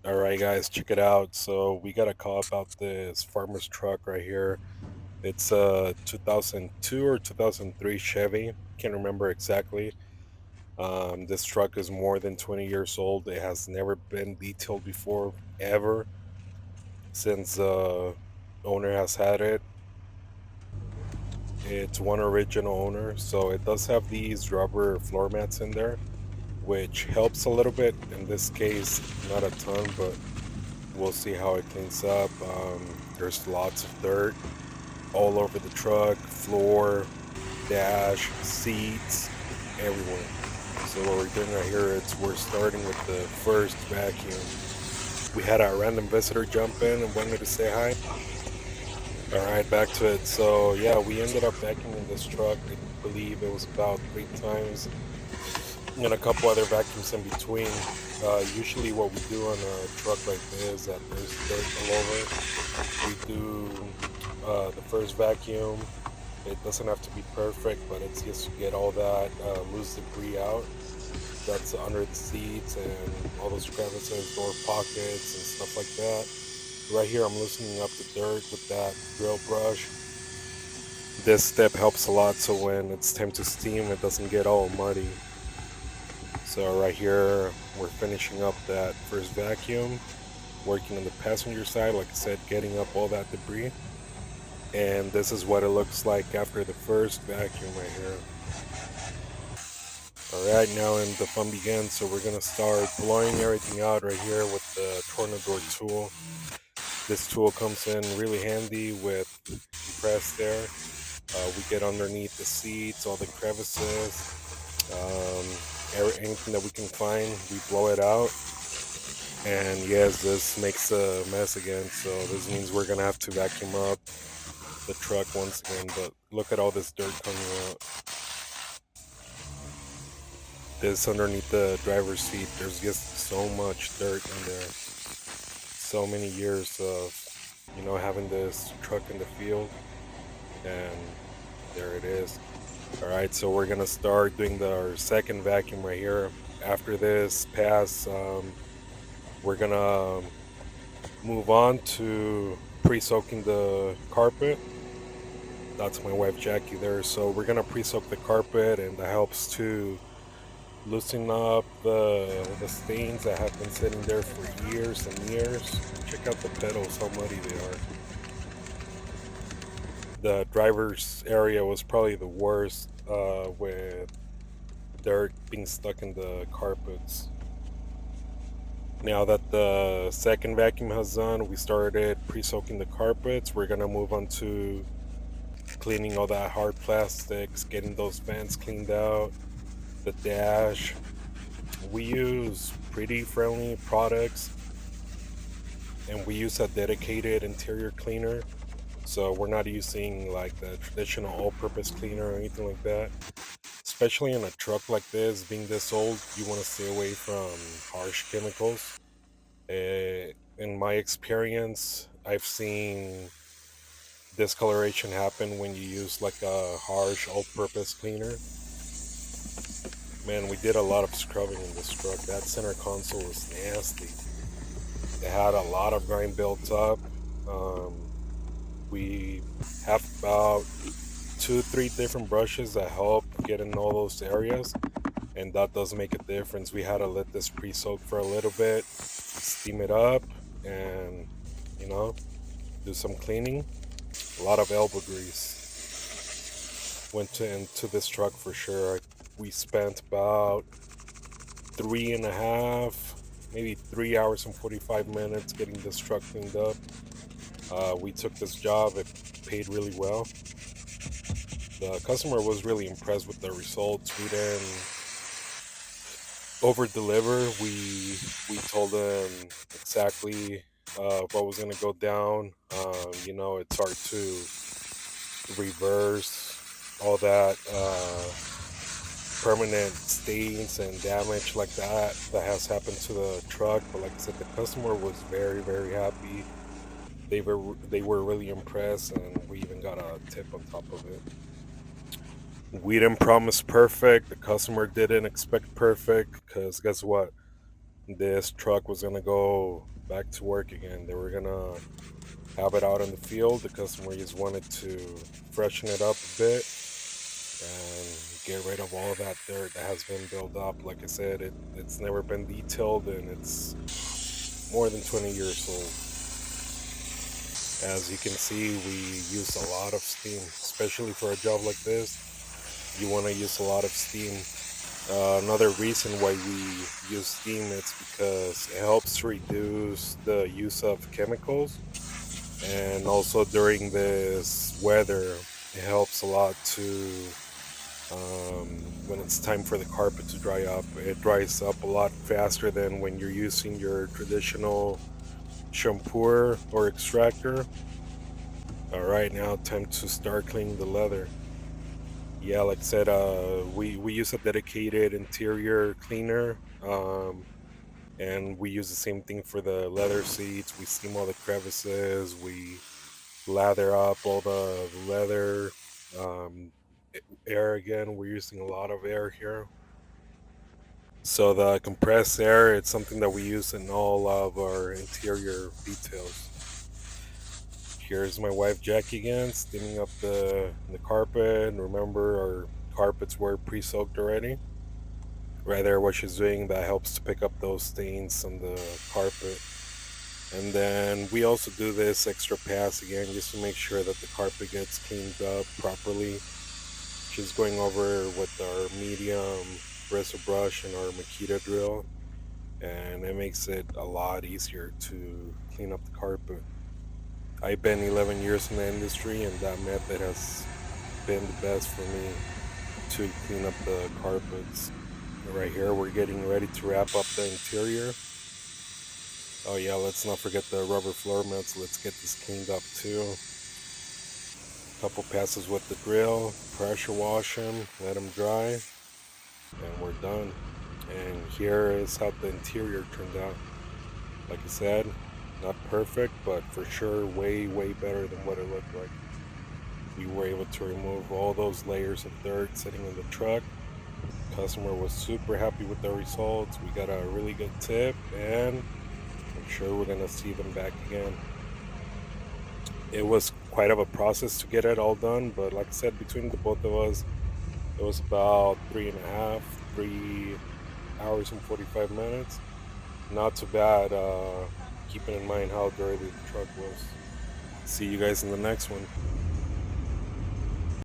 All right, guys, check it out. So we got a call about this farmer's truck right here. It's a 2002 or 2003 Chevy. Can't remember exactly. This truck is more than 20 years old. It has never been detailed before, ever, since the owner has had it. It's one original owner, so it does have these rubber floor mats in there, which helps a little bit. In this case, not a ton, but we'll see how it cleans up. There's lots of dirt all over the truck, floor, dash, seats, everywhere. So what we're doing right here is we're starting with the first vacuum. We had a random visitor jump in and wanted to say hi. All right, back to it. So yeah, we ended up vacuuming this truck. I believe it was about 3 times and a couple other vacuums in between. Usually, what we do on a truck like this, that there's dirt all over, we do the first vacuum. It doesn't have to be perfect, but it's just to get all that loose debris out that's under the seats and all those crevices, door pockets, and stuff like that. Right here, I'm loosening up the dirt with that drill brush. This step helps a lot so when it's time to steam, it doesn't get all muddy. So right here, we're finishing up that first vacuum, working on the passenger side, like I said, getting up all that debris. And this is what it looks like after the first vacuum right here. All right, now and the fun begins. So we're gonna start blowing everything out right here with the tornador tool. This tool comes in really handy with compressed air. We get underneath the seats, all the crevices, anything that we can find, we blow it out. And yes, this makes a mess again. So this means we're gonna have to vacuum up the truck once again. But look at all this dirt coming out. This underneath the driver's seat, there's just so much dirt in there. So many years of, having this truck in the field, and there it is. All right, so we're gonna start doing our second vacuum right here. After this pass, we're gonna move on to pre-soaking the carpet. That's my wife Jackie there. So we're gonna pre-soak the carpet, and that helps to loosen up the stains that have been sitting there for years and years. Check out the pedals, how muddy they are. The driver's area was probably the worst, with dirt being stuck in the carpets. Now that the second vacuum has done, we started pre-soaking the carpets. We're gonna move on to cleaning all that hard plastics, getting those vents cleaned out, the dash. We use pretty friendly products, and we use a dedicated interior cleaner. So we're not using like the traditional all-purpose cleaner or anything like that. Especially in a truck like this, being this old, you want to stay away from harsh chemicals. In my experience, I've seen discoloration happen when you use like a harsh all-purpose cleaner. Man, we did a lot of scrubbing in this truck. That center console was nasty. It had a lot of grime built up. We have about 2, 3 different brushes that help get in all those areas, and that does make a difference. We had to let this pre-soak for a little bit, steam it up, and do some cleaning. A lot of elbow grease went into this truck for sure. We spent about 3.5, maybe 3 hours and 45 minutes getting this truck cleaned up. We took this job, it paid really well. The customer was really impressed with the results. We didn't over deliver. We told them exactly what was going to go down. It's hard to reverse all that permanent stains and damage like that has happened to the truck. But like I said, the customer was very, very happy. They were really impressed, and we even got a tip on top of it. We didn't promise perfect. The customer didn't expect perfect, because guess what? this truck was gonna go back to work again. They were gonna have it out in the field. The customer just wanted to freshen it up a bit and get rid of all that dirt that has been built up. Like I said, it's never been detailed and it's more than 20 years old. As you can see, we use a lot of steam, especially for a job like this. You want to use a lot of steam. Another reason why we use steam is because it helps reduce the use of chemicals, and also during this weather, it helps a lot to when it's time for the carpet to dry up. It dries up a lot faster than when you're using your traditional shampooer or extractor. All right, now time to start cleaning the leather. Yeah, like I said, we use a dedicated interior cleaner, and we use the same thing for the leather seats. We steam all the crevices. We lather up all the leather. Um, Air again. We're using a lot of air here. So the compressed air, it's something that we use in all of our interior details. Here's my wife Jackie again, steaming up the carpet. Remember, our carpets were pre-soaked already. Right there, what she's doing that helps to pick up those stains on the carpet. And then we also do this extra pass again just to make sure that the carpet gets cleaned up properly. She's going over with our medium bristle brush and our Makita drill, and it makes it a lot easier to clean up the carpet. I've been 11 years in the industry, and that method has been the best for me to clean up the carpets. Right here, we're getting ready to wrap up the interior. Oh yeah, let's not forget the rubber floor mats. Let's get this cleaned up too. Couple passes with the drill, pressure wash them, let them dry, and we're done. And here is how the interior turned out. Like I said, not perfect, but for sure way better than what it looked like. We were able to remove all those layers of dirt sitting in the truck. Customer was super happy with the results. We got a really good tip, and I'm sure we're gonna see them back again. It was quite of a process to get it all done, but like I said, between the both of us, it was about 3 hours and 45 minutes. Not too bad, keeping in mind how dirty the truck was. See you guys in the next one.